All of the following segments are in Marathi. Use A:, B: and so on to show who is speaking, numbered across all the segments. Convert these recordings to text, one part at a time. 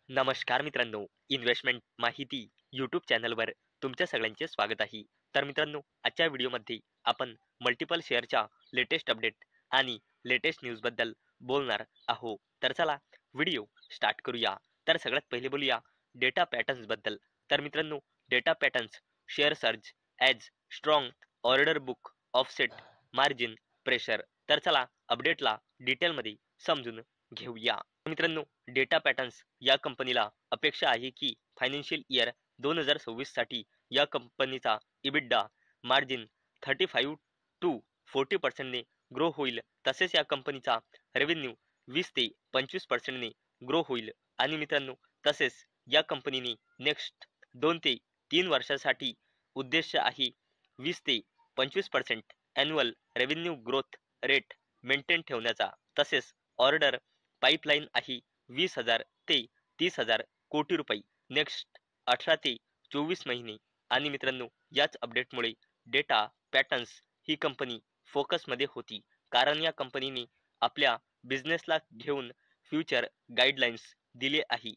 A: नमस्कार मित्रांनो, इन्व्हेस्टमेंट माहिती यूट्यूब चॅनलवर तुमच्या सगळ्यांचे स्वागत आहे. तर मित्रांनो, आजच्या व्हिडिओमध्ये आपण मल्टिपल शेअरच्या लेटेस्ट अपडेट आणि लेटेस्ट न्यूजबद्दल बोलणार आहोत. तर चला व्हिडिओ स्टार्ट करूया. तर सगळ्यात पहिले बोलूया डेटा पॅटर्न्सबद्दल. तर मित्रांनो, data patterns share surge as strong order book offset margin pressure. तर चला अपडेटला डिटेलमध्ये समजून घेऊया. मित्रांनो, डेटा पॅटर्न्स या कंपनीला अपेक्षा आहे की फायनान्शियल इयर 2026 साठी या कंपनीचा इबिडा मार्जिन 35 टू 40% ने ग्रो होईल. तसेच या कंपनीचा रेव्हेन्यू 20 ते 25% ने ग्रो होईल. आणि मित्रांनो, तसेच या कंपनीने नेक्स्ट 2 ते 3 वर्षासाठी उद्देश आहे 20 ते 25% annual revenue growth rate maintain ठेवण्याचा. तसेच ऑर्डर पाईपलाईन आहे 20,000 ते 30,000 कोटी रुपये नेक्स्ट 18 ते 24 महिने. आणि मित्रांनो, याच अपडेटमुळे डेटा पॅटर्न्स ही कंपनी फोकसमध्ये होती, कारण या कंपनीने आपल्या बिझनेसला घेऊन फ्युचर गाईडलाईन्स दिले आहे.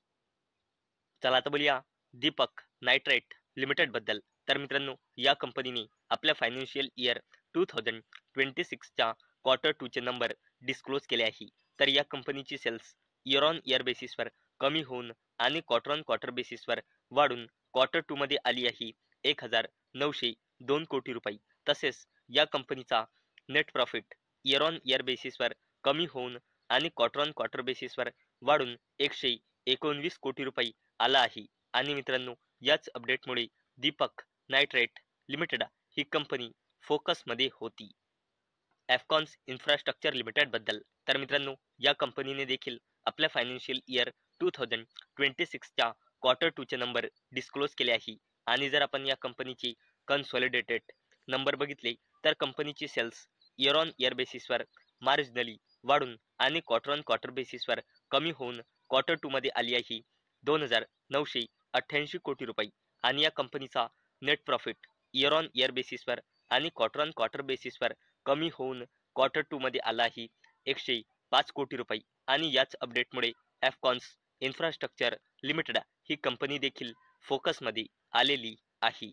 A: चला आता बोलूया दीपक नायट्राइट लिमिटेड बद्दल. तर मित्रांनो, या कंपनीने आपल्या फायनान्शियल इयर 2026च्या क्वार्टर 2 चे नंबर डिस्क्लोज केले आहे. तर या कंपनीची सेल्स इयर ऑन इयर बेसिसवर कमी होऊन आणि क्वार्टर ऑन क्वार्टर बेसिसवर वाढून क्वार्टर 2 मध्ये आली आहे 1,902 कोटी रुपये. तसेच या कंपनीचा net profit year on year बेसिसवर कमी होऊन आणि क्वार्टर ऑन क्वार्टर बेसिसवर वाढून 119 कोटी रुपये आला आहे. आणि मित्रांनो, याच अपडेटमुळे दीपक नायट्राइट लिमिटेड ही कंपनी फोकसमध्ये होती. एफकॉन्स इन्फ्रास्ट्रक्चर लिमिटेड बद्दल. तर मित्रांनो, या कंपनीने देखील आपल्या फायनान्शियल इयर 2026च्या क्वार्टर 2 चे नंबर डिस्क्लोज केले आहे. आणि जर आपण या कंपनीची कन्सॉलिडेटेड नंबर बघितले तर कंपनीची सेल्स इयर ऑन इयर बेसिसवर मार्जिनली वाढून आणि क्वार्टर ऑन क्वार्टर बेसिसवर कमी होऊन क्वार्टर 2 मध्ये आली आहे 2,988 कोटी रुपये. आणि या कंपनीचा net profit year on year बेसिसवर आणि क्वार्टर ऑन क्वार्टर बेसिसवर कमी होऊन क्वार्टर 2 मध्ये आला आहे 105 कोटी रुपये. आणि याच अपडेटमुळे एफकॉन्स इन्फ्रास्ट्रक्चर लिमिटेड ही कंपनी देखील फोकसमध्ये आलेली आहे.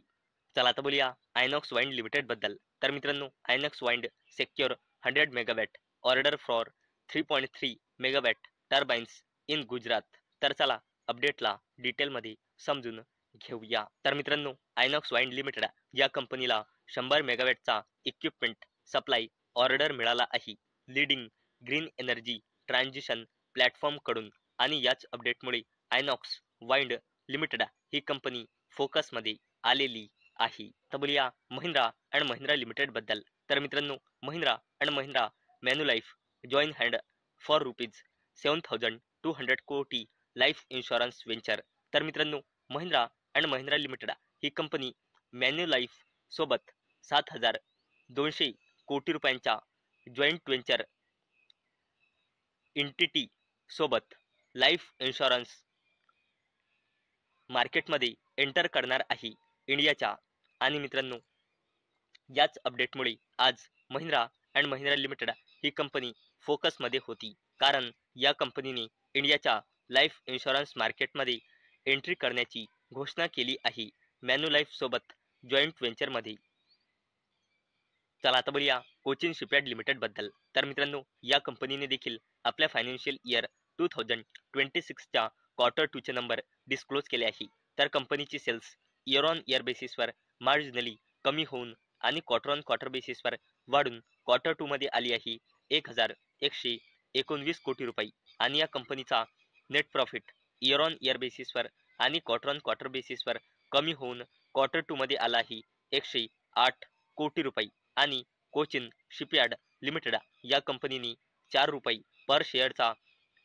A: चला आता बोलूया आयनॉक्स वाइंड लिमिटेड बद्दल. तर मित्रांनो, Inox wind secure 100 megawatt order for 3.3 megawatt turbines in Gujarat. तर चला अपडेटला डिटेलमध्ये समजून घेऊया. तर मित्रांनो, आयनॉक्स वाइंड लिमिटेड या कंपनीला 100 मेगावॅटचा इक्विपमेंट सप्लाय ऑर्डर मिळाला आहे leading green energy transition platform कडून. आणि याच अपडेटमुळे आयनॉक्स वाइंड लिमिटेड ही कंपनी फोकसमध्ये आलेली आहे. तर बोलूया महिंद्रा अँड महिंद्रा लिमिटेड बद्दल. तर मित्रांनो, Mahindra and Mahindra Manulife join hand for ₹7,200 कोटी लाईफ इन्शुरन्स वेंचर. तर मित्रांनो, महिंद्रा अँड महिंद्रा लिमिटेड ही कंपनी मॅन्युलाइफ सोबत 7,200 कोटी रुपयांच्या जॉईंट वेंचर एंटिटी सोबत लाईफ इन्शुरन्स मार्केटमध्ये एंटर करणार आहे इंडियाच्या. आणि मित्रांनो, याच अपडेटमुळे आज महिंद्रा अँड महिंद्रा लिमिटेड ही कंपनी फोकसमध्ये होती, कारण या कंपनीने इंडियाच्या लाईफ इन्शुरन्स मार्केटमध्ये एंट्री करण्याची घोषणा केली आहे मॅन्युलाइफ सोबत जॉईंट वेंचरमध्ये. चला आता बोलूया कोचिन शिपयार्ड लिमिटेड बद्दल. तर मित्रांनो, या कंपनीने देखील आपल्या फायनान्शियल इयर 2026च्या क्वार्टर 2 चे नंबर डिस्क्लोज केले आहे. तर कंपनीची सेल्स इयर ऑन इयर बेसिसवर मार्जिनली कमी होऊन आणि क्वार्टर ऑन क्वार्टर बेसिसवर वाढून क्वार्टर 2 मध्ये आली आहे 1,119 कोटी रुपये. आणि या कंपनीचा net profit year on year बेसिसवर आणि क्वार्टर ऑन क्वार्टर बेसिसवर कमी होऊन क्वार्टर 2 मध्ये आला आहे 108 कोटी रुपये. आणि कोचिन शिपयार्ड लिमिटेड या कंपनीने 4 रुपये पर शेअरचा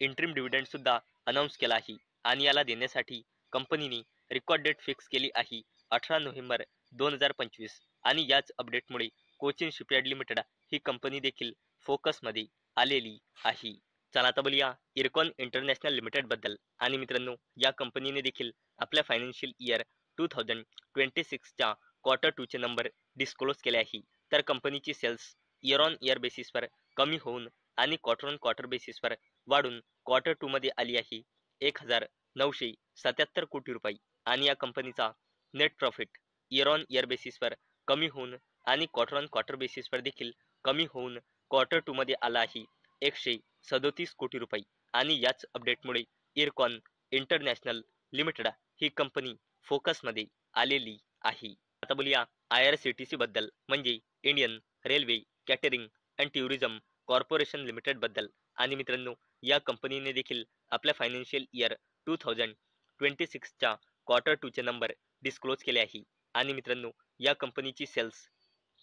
A: इंट्रीम डिव्हिडंड सुद्धा अनाऊन्स केला आहे. आणि याला देण्यासाठी कंपनीने रेकॉर्ड डेट फिक्स केली आहे 18 नोव्हेंबर 2025. आणि याच अपडेटमुळे कोचिन शिपयार्ड लिमिटेड ही कंपनी देखील फोकसमध्ये आलेली आहे. चला आता बोलूया इरकॉन इंटरनॅशनल लिमिटेड बद्दल. आणि मित्रांनो, या कंपनीने देखील आपल्या फायनान्शियल इयर 2026च्या क्वार्टर 2 चे नंबर डिस्क्लोज केले आहे. तर कंपनीची सेल्स इयर ऑन इयर बेसिसवर कमी होऊन आणि क्वार्टर ऑन क्वार्टर बेसिसवर वाढून क्वार्टर 2 मध्ये आली आहे 977 कोटी रुपये आणि या कंपनीचा net profit year on year बेसिसवर कमी होऊन आणि क्वार्टर ऑन क्वार्टर बेसिसवर देखील कमी होऊन क्वार्टर 2 मध्ये आला आहे 137 कोटी रुपये आणि याच अपडेटमुळे इरकॉन इंटरनॅशनल लिमिटेड ही कंपनी फोकसमध्ये आलेली आहे. आता बोलूया IRCTC बद्दल म्हणजे Indian railway catering and tourism corporation limited बद्दल. आणि मित्रांनो या कंपनीने देखील आपल्या फायनान्शियल इयर 2026च्या क्वार्टर 2 चे नंबर डिस्क्लोज केले आहे. आणि मित्रांनो या कंपनीची सेल्स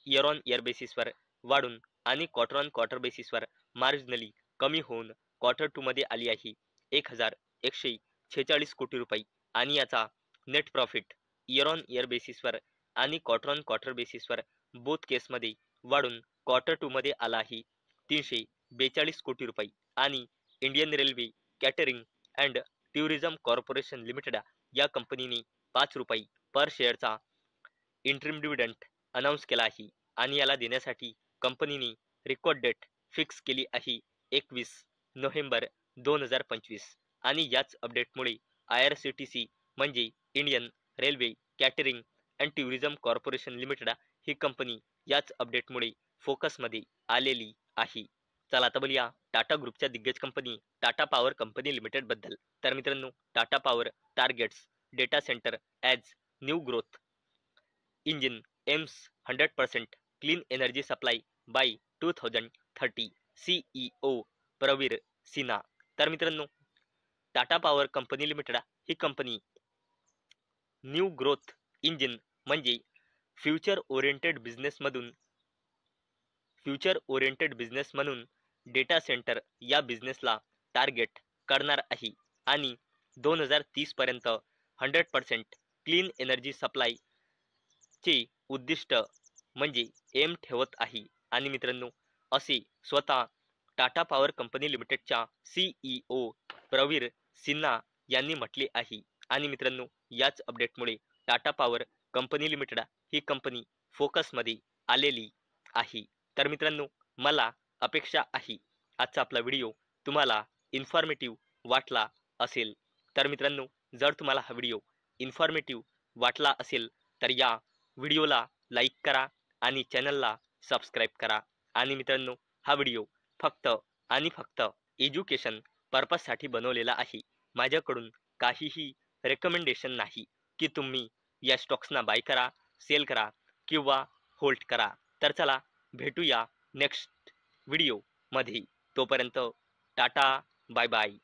A: इयर ऑन इयर बेसिसवर वाढून आणि क्वार्टर ऑन क्वार्टर बेसिसवर मार्जिनली कमी होऊन क्वार्टर 2 मध्ये आली आहे 1146 कोटी रुपये आणि याचा net profit year on year बेसिसवर आणि क्वार्टर ऑन क्वार्टर बेसिसवर बोथ केसमध्ये वाढून क्वार्टर 2 मध्ये आला आहे 342 कोटी रुपये आणि Indian railway catering and tourism corporation limited या कंपनीने 5 रुपये पर शेअरचा इंटरिम डिव्हिडंड अनाऊन्स केला आहे आणि याला देण्यासाठी कंपनीने रेकॉर्ड डेट फिक्स केली आहे 21 नोव्हेंबर 2025. आणि याच अपडेटमुळे IRCTC म्हणजे Indian railway catering and tourism corporation limited ही कंपनी याच अपडेटमुळे फोकसमध्ये आलेली आहे. चला आता बोलूया टाटा ग्रुपच्या दिग्गज company Tata power company limited बद्दल. तर मित्रांनो Tata power targets data center as new growth engine aims 100% clean energy supply by 2030 CEO Pravir Sinha. तर मित्रांनो टाटा पॉवर कंपनी लिमिटेड ही कंपनी न्यू ग्रोथ इंजिन म्हणजे फ्युचर ओरिएंटेड बिझनेस म्हणून डेटा सेंटर या बिझनेसला टार्गेट करणार आहे आणि 2030 पर्यंत 100% क्लीन एनर्जी सप्लाय चे उद्दिष्ट म्हणजे एम ठेवत आहे. आणि मित्रांनो असे स्वतः टाटा पॉवर कंपनी लिमिटेडच्या CEO प्रवीर सिन्हा यांनी म्हटले आहे. आणि मित्रांनो याच अपडेटमुळे टाटा पॉवर कंपनी लिमिटेड ही कंपनी फोकसमध्ये आलेली आहे. तर मित्रांनो मला अपेक्षा आहे आजचा आपला व्हिडिओ तुम्हाला इन्फॉर्मेटिव्ह वाटला असेल. तर मित्रांनो जर तुम्हाला हा व्हिडिओ इन्फॉर्मेटिव्ह वाटला असेल तर या व्हिडिओला लाईक करा आणि चॅनलला सबस्क्राईब करा. आणि मित्रांनो हा व्हिडिओ फक्त आणि फक्त एज्युकेशन पर्पजसाठी बनवलेला आहे. माझ्याकडून काहीही रेकमेंडेशन नाही की तुम्ही या स्टॉक्सना बाय करा, सेल करा किंवा होल्ड करा. तर चला भेटूया नेक्स्ट व्हिडिओमध्ये. तोपर्यंत टाटा बाय बाय.